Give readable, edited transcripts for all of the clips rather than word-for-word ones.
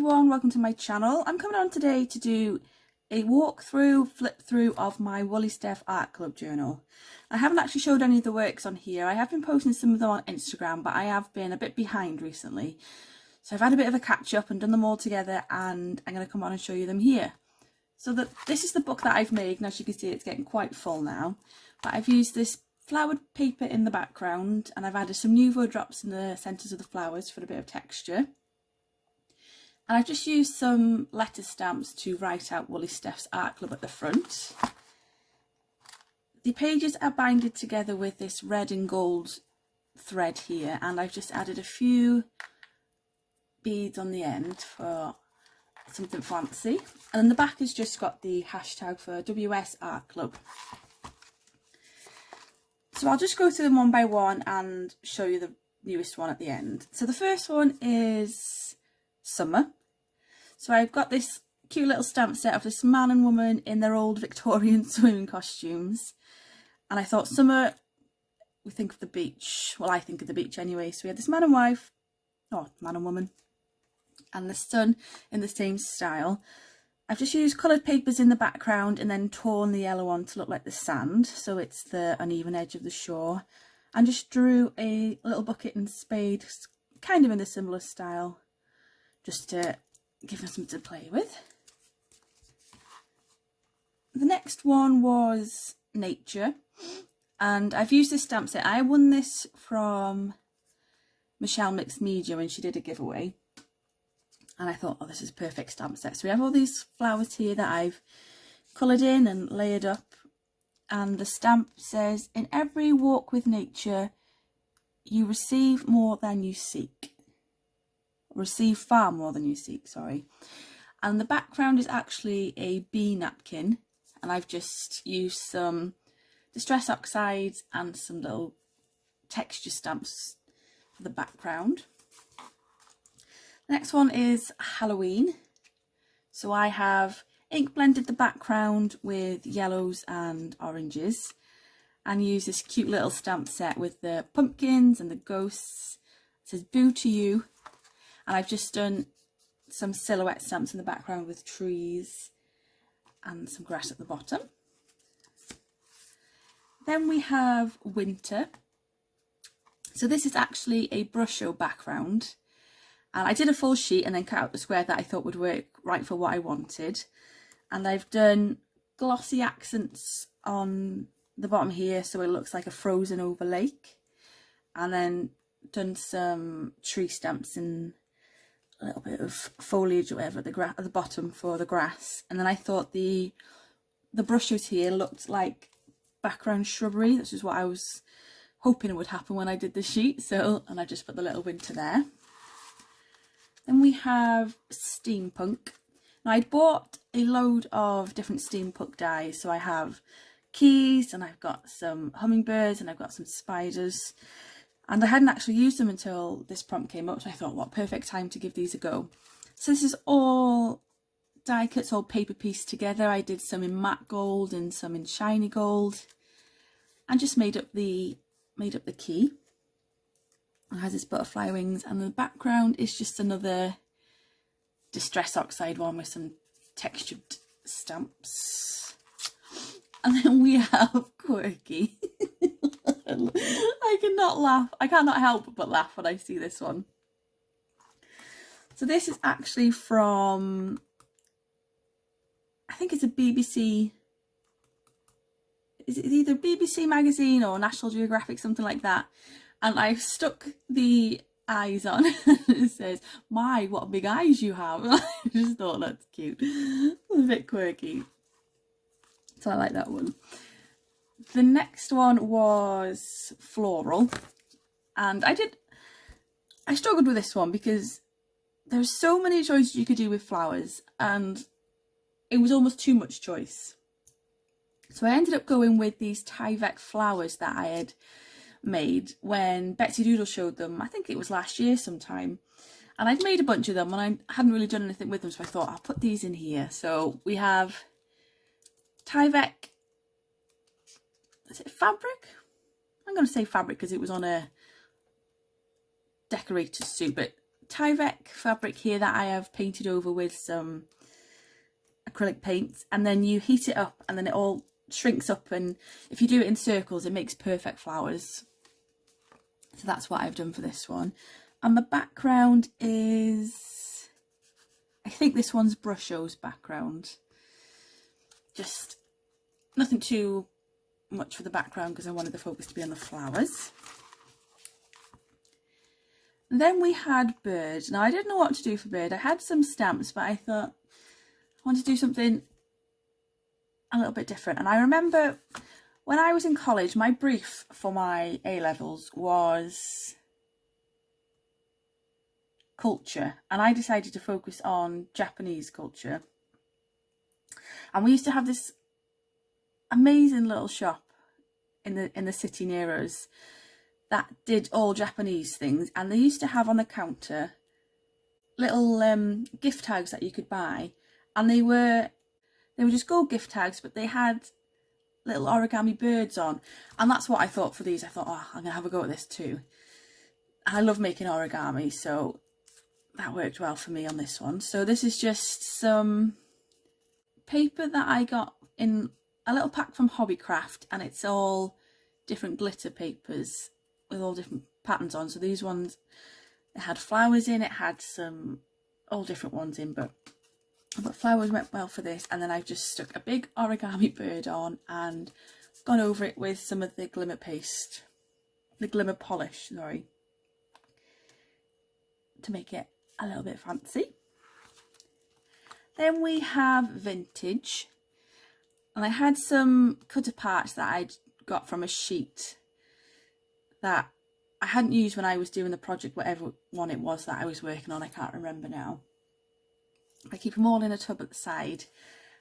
everyone, welcome to my channel. I'm coming on today to do a walkthrough, flip through of my Woollysteph Art Club journal. I haven't actually showed any of the works on here. I have been posting some of them on Instagram, but I have been a bit behind recently. So I've had a bit of a catch up and done them all together, and I'm going to come on and show you them here. So this is the book that I've made, and as you can see it's getting quite full now. But I've used this flowered paper in the background, and I've added some Nuvo drops in the centres of the flowers for a bit of texture. And I've just used some letter stamps to write out Woollysteph's Art Club at the front. The pages are binded together with this red and gold thread here, and I've just added a few beads on the end for something fancy. And then the back has just got the hashtag for WS Art Club. So I'll just go through them one by one and show you the newest one at the end. So the first one is summer. So I've got this cute little stamp set of this man and woman in their old Victorian swimming costumes, and I thought summer, we think of the beach. Well, I think of the beach anyway. So we had this man and wife, or man and woman, and the sun in the same style. I've just used coloured papers in the background and then torn the yellow on to look like the sand, so it's the uneven edge of the shore, and just drew a little bucket and spade kind of in a similar style, just to give them something to play with. The next one was nature, and I've used this stamp set. I won this from Michelle Mixed Media when she did a giveaway, and I thought, oh, this is a perfect stamp set. So we have all these flowers here that I've coloured in and layered up, and the stamp says, "In every walk with nature, you receive more than you seek." Receive far more than you seek, sorry. And the background is actually a bee napkin, and I've just used some Distress Oxides and some little texture stamps for the background. The next one is Halloween. So I have ink blended the background with yellows and oranges, and use this cute little stamp set with the pumpkins and the ghosts. It says "Boo to You." And I've just done some silhouette stamps in the background with trees and some grass at the bottom. Then we have winter. So this is actually a brush show background. And I did a full sheet and then cut out the square that I thought would work right for what I wanted. And I've done glossy accents on the bottom here, so it looks like a frozen over lake. And then done some tree stamps in a little bit of foliage or whatever at the bottom for the grass. And then I thought the brushes here looked like background shrubbery. This is what I was hoping would happen when I did the sheet, so, and I just put the little winter there. Then we have steampunk. Now I'd bought a load of different steampunk dies, so I have keys, and I've got some hummingbirds, and I've got some spiders. And I hadn't actually used them until this prompt came up, so I thought, what perfect time to give these a go. So this is all die cuts, all paper pieced together. I did some in matte gold and some in shiny gold, and just made up the key. It has its butterfly wings, and the background is just another Distress Oxide one with some textured stamps. And then we have Quirky. I cannot laugh. I cannot help but laugh when I see this one. So this is actually from, I think it's a BBC, is it either BBC magazine or National Geographic, something like that. And I've stuck the eyes on. It says, "My, what big eyes you have." I just thought that's cute. It's a bit quirky. So I like that one. The next one was floral, and I struggled with this one because there's so many choices you could do with flowers, and it was almost too much choice. So I ended up going with these Tyvek flowers that I had made when Betsy Doodle showed them. I think it was last year sometime, and I'd made a bunch of them and I hadn't really done anything with them, so I thought I'll put these in here. So we have Tyvek, is it fabric? I'm going to say fabric because it was on a decorator's suit, but Tyvek fabric here that I have painted over with some acrylic paint, and then you heat it up and then it all shrinks up, and if you do it in circles it makes perfect flowers. So that's what I've done for this one. And the background is, I think this one's Brusho's background. Just nothing too much for the background because I wanted the focus to be on the flowers. And then we had Bird. Now I didn't know what to do for Bird. I had some stamps, but I thought I wanted to do something a little bit different. And I remember when I was in college, my brief for my A-levels was culture, and I decided to focus on Japanese culture. And we used to have this amazing little shop in the city near us that did all Japanese things, and they used to have on the counter little gift tags that you could buy, and they were just gold gift tags, but they had little origami birds on, and that's what I thought for these. I thought, oh, I'm gonna have a go at this too. I love making origami, so that worked well for me on this one. So this is just some paper that I got in a little pack from Hobbycraft, and it's all different glitter papers with all different patterns on. So these ones, it had flowers in, it had some all different ones in, but flowers went well for this. And then I've just stuck a big origami bird on and gone over it with some of the glimmer paste, the glimmer polish, sorry, to make it a little bit fancy. Then we have Vintage, and I had some cut aparts that I'd got from a sheet that I hadn't used when I was doing the project, whatever one it was that I was working on, I can't remember now. I keep them all in a tub at the side,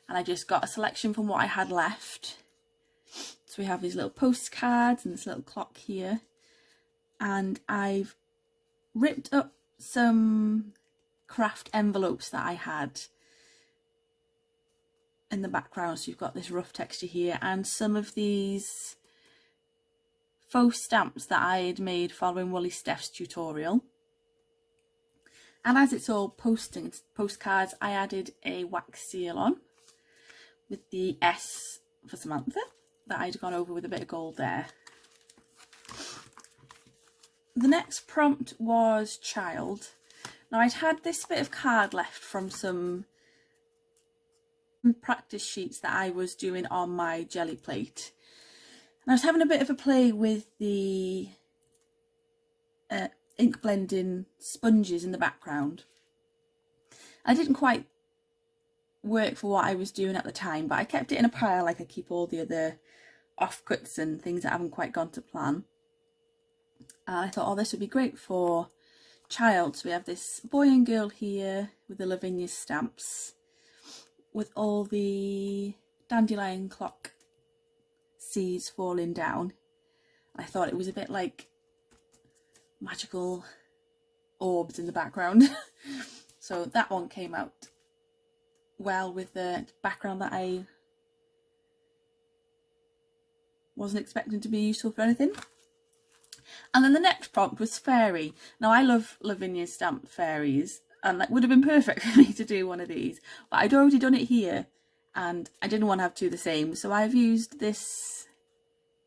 and I just got a selection from what I had left. So we have these little postcards and this little clock here, and I've ripped up some craft envelopes that I had in the background. So you've got this rough texture here, and some of these faux stamps that I had made following Woollystep's tutorial. And as it's all postcards, I added a wax seal on with the S for Samantha that I'd gone over with a bit of gold there. The next prompt was Child. Now I'd had this bit of card left from some practice sheets that I was doing on my jelly plate. And I was having a bit of a play with the ink blending sponges in the background. I didn't quite work for what I was doing at the time, but I kept it in a pile like I keep all the other offcuts and things that haven't quite gone to plan. And I thought, oh, this would be great for Child. So we have this boy and girl here with the Lavinia stamps with all the dandelion clock seeds falling down. I thought it was a bit like magical orbs in the background. So that one came out well with the background that I wasn't expecting to be useful for anything. And then the next prompt was Fairy. Now I love Lavinia stamped fairies, and that would have been perfect for me to do one of these, but I'd already done it here and I didn't want to have two the same, so I've used this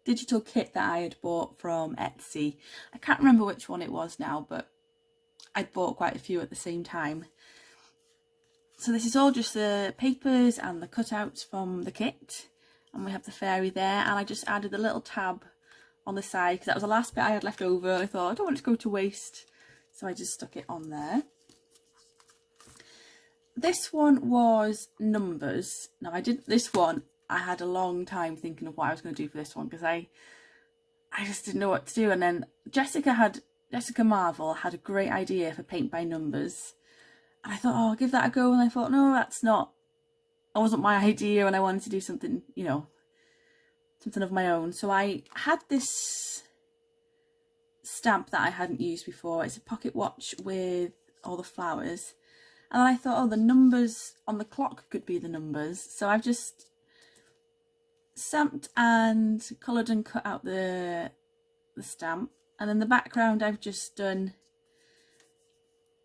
digital kit that I had bought from Etsy. I can't remember which one it was now, but I'd bought quite a few at the same time. So this is all just the papers and the cutouts from the kit, and we have the fairy there, and I just added a little tab on the side because that was the last bit I had left over. I thought I don't want it to go to waste, so I just stuck it on there. This one was Numbers. Now I did this one, I had a long time thinking of what I was going to do for this one because I just didn't know what to do, and then Jessica Marvel had a great idea for Paint by Numbers, and I thought, oh, I'll give that a go, and I thought, no, that wasn't my idea, and I wanted to do something, you know, something of my own. So I had this stamp that I hadn't used before. It's a pocket watch with all the flowers, and then I thought, oh, the numbers on the clock could be the numbers, so I've just stamped and coloured and cut out the stamp, and in the background I've just done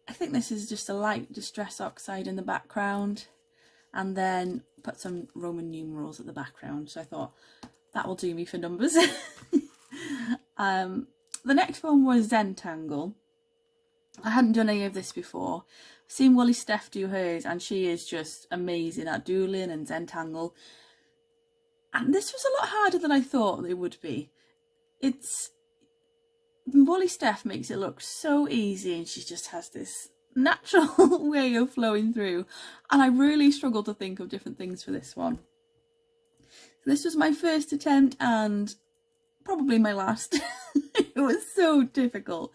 I think this is just a light Distress Oxide in the background, and then put some Roman numerals at the background. So I thought that will do me for numbers. The next one was Zentangle. I hadn't done any of this before. I've seen Woollysteph do hers, and she is just amazing at dueling and Zentangle. And this was a lot harder than I thought it would be. Woollysteph makes it look so easy, and she just has this natural way of flowing through. And I really struggled to think of different things for this one. So this was my first attempt and probably my last. It was so difficult.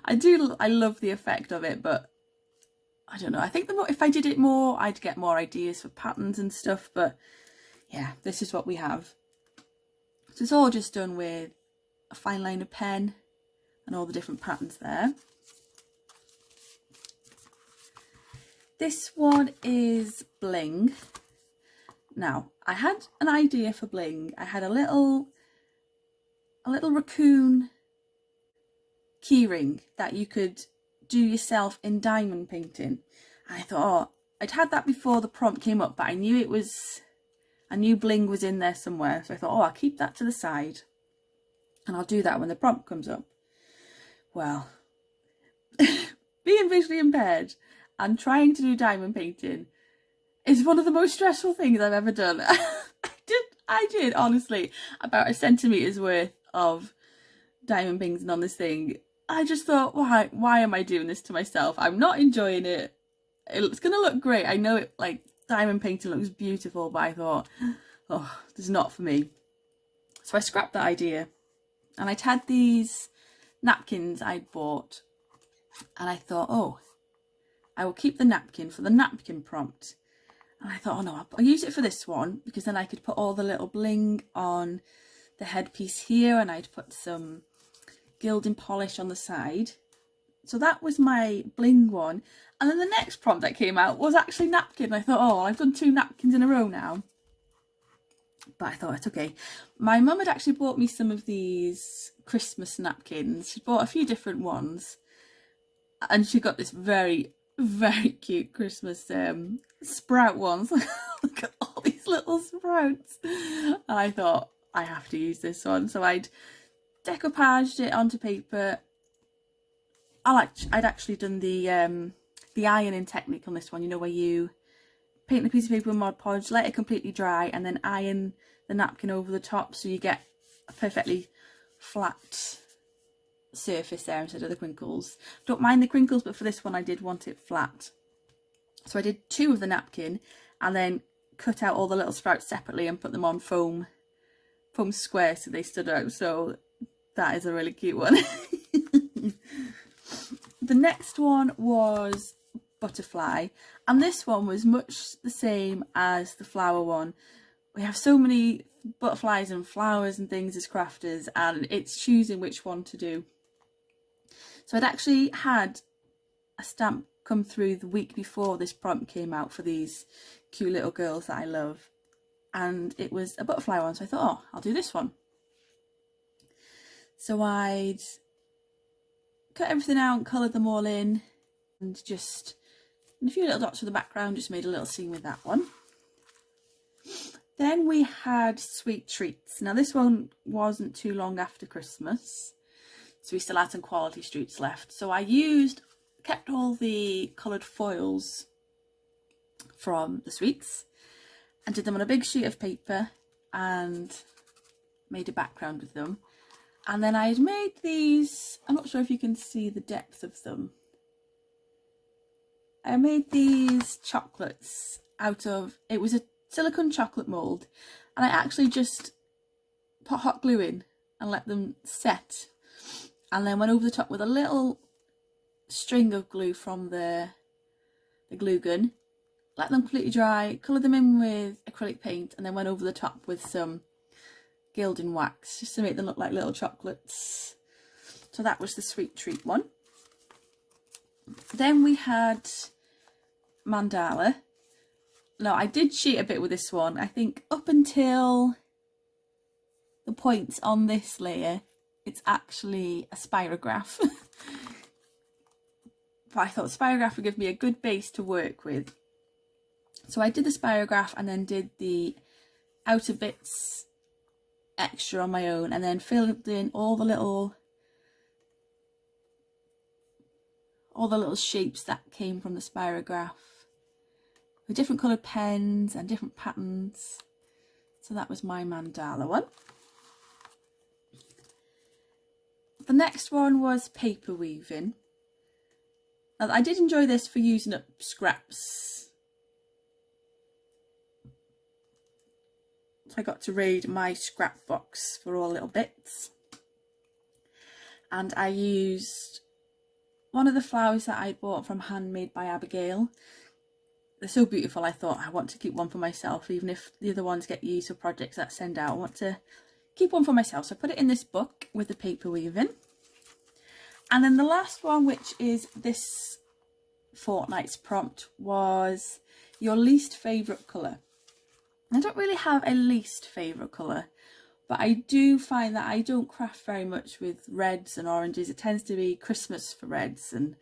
I love the effect of it, but I don't know. I think if I did it more, I'd get more ideas for patterns and stuff. But yeah, this is what we have. So it's all just done with a fine liner pen and all the different patterns there. This one is bling. Now, I had an idea for bling. I had a little raccoon keyring that you could do yourself in diamond painting. And I thought, oh, I'd had that before the prompt came up, but I knew bling was in there somewhere. So I thought, oh, I'll keep that to the side and I'll do that when the prompt comes up. Well, being visually impaired and trying to do diamond painting is one of the most stressful things I've ever done. I did honestly about a centimetre's worth of diamond painting on this thing. I just thought, why am I doing this to myself? I'm not enjoying it. It's gonna look great. I know it, like, diamond painting looks beautiful, but I thought, oh, this is not for me. So I scrapped that idea, and I'd had these napkins I'd bought, and I thought, oh, I will keep the napkin for the napkin prompt. And I thought, oh no, I'll use it for this one, because then I could put all the little bling on the headpiece here, and I'd put some gilding polish on the side. So that was my bling one. And then the next prompt that came out was actually napkin. I thought, oh, I've done 2 napkins in a row now. But I thought, it's okay. My mum had actually bought me some of these Christmas napkins. She bought a few different ones. And she got this very, very cute Christmas sprout ones. Look at all these little sprouts. And I thought, I have to use this one. So I'd decoupaged it onto paper. I'd actually done the ironing technique on this one, you know, where you paint the piece of paper with Mod Podge, let it completely dry, and then iron the napkin over the top so you get a perfectly flat surface there instead of the crinkles. Don't mind the crinkles, but for this one I did want it flat. So I did 2 of the napkin and then cut out all the little sprouts separately and put them on foam squares so they stood out. So that is a really cute one. The next one was butterfly, and this one was much the same as the flower one. We have so many butterflies and flowers and things as crafters, and it's choosing which one to do. So I'd actually had a stamp come through the week before this prompt came out for these cute little girls that I love, and it was a butterfly one, so I thought, oh, I'll do this one. So I'd cut everything out, coloured them all in, and just a few little dots for the background, just made a little scene with that one. Then we had Sweet Treats. Now this one wasn't too long after Christmas, so we still had some quality streets left. So I kept all the coloured foils from the sweets and did them on a big sheet of paper and made a background with them. And then I had made these, I'm not sure if you can see the depth of them. I made these chocolates out of, it was a silicone chocolate mould, and I actually just put hot glue in and let them set, and then went over the top with a little string of glue from the glue gun, let them completely dry, coloured them in with acrylic paint, and then went over the top with some gilding wax just to make them look like little chocolates. So that was the Sweet Treat one. Then we had mandala. Now I did cheat a bit with this one. I think up until the points on this layer it's actually a spirograph. but I thought spirograph would give me a good base to work with. So I did the spirograph and then did the outer bits extra on my own, and then filled in all the little shapes that came from the spirograph with different coloured pens and different patterns. So that was my mandala one. The next one was paper weaving. Now, I did enjoy this for using up scraps. So I got to raid my scrap box for all little bits. And I used one of the flowers that I bought from Handmade by Abigail. They're so beautiful, I thought I want to keep one for myself, even if the other ones get used for projects that I send out. I want to keep one for myself. So I put it in this book with the paper weaving. And then the last one, which is this fortnight's prompt, was your least favourite colour. I don't really have a least favourite colour, but I do find that I don't craft very much with reds and oranges. It tends to be Christmas for reds and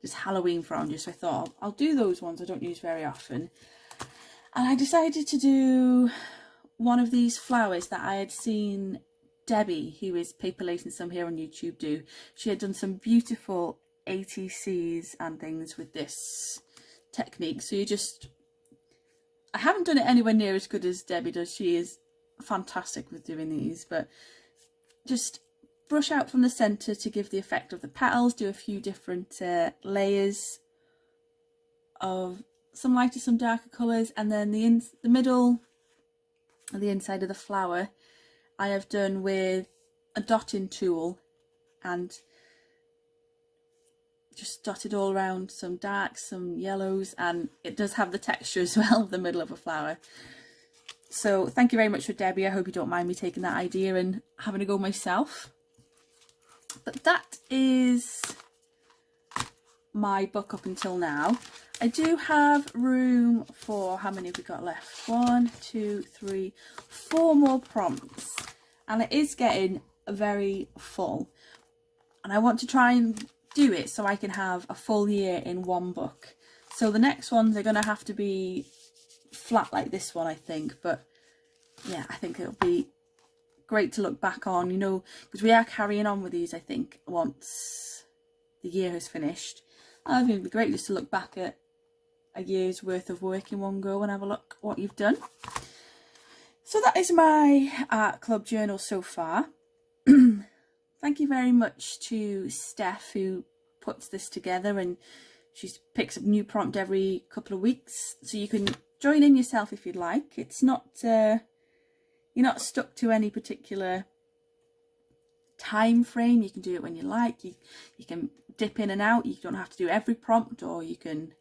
just Halloween for oranges. So I thought I'll do those ones I don't use very often. And I decided to do one of these flowers that I had seen Debbie, who is Paper Lace and Some here on YouTube, do. She had done some beautiful ATCs and things with this technique. So I haven't done it anywhere near as good as Debbie does. She is fantastic with doing these, but just brush out from the centre to give the effect of the petals, do a few different layers of some lighter, some darker colours, and then the middle and the inside of the flower I have done with a dotting tool and just dotted all around some darks, some yellows, and it does have the texture as well of the middle of a flower. So thank you very much for Debbie. I hope you don't mind me taking that idea and having a go myself. But that is my book up until now. I do have room for, how many have we got left? 1, 2, 3, 4 more prompts. And it is getting very full. And I want to try and do it so I can have a full year in one book. So the next ones are going to have to be flat like this one, I think. But yeah, I think it'll be great to look back on, you know, because we are carrying on with these, I think, once the year has finished. I think it'd be great just to look back at a year's worth of work in one go and have a look what you've done. So that is my art club journal so far. Thank you very much to Steph, who puts this together, and she picks up a new prompt every couple of weeks, so you can join in yourself if you'd like. It's not you're not stuck to any particular time frame. You can do it when you like. You can dip in and out. You don't have to do every prompt, or you can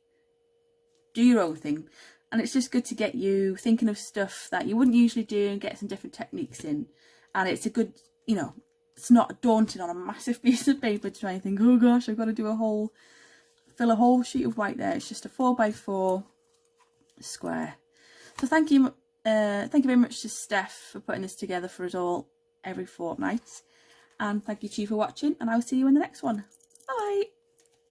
do your own thing. And it's just good to get you thinking of stuff that you wouldn't usually do and get some different techniques in. And it's a good, you know, it's not daunting on a massive piece of paper to try and think, oh gosh, I've got to do fill a whole sheet of white there. It's just a 4x4 square. So thank you very much to Steph for putting this together for us all every fortnight. And thank you to you for watching, and I'll see you in the next one. Bye!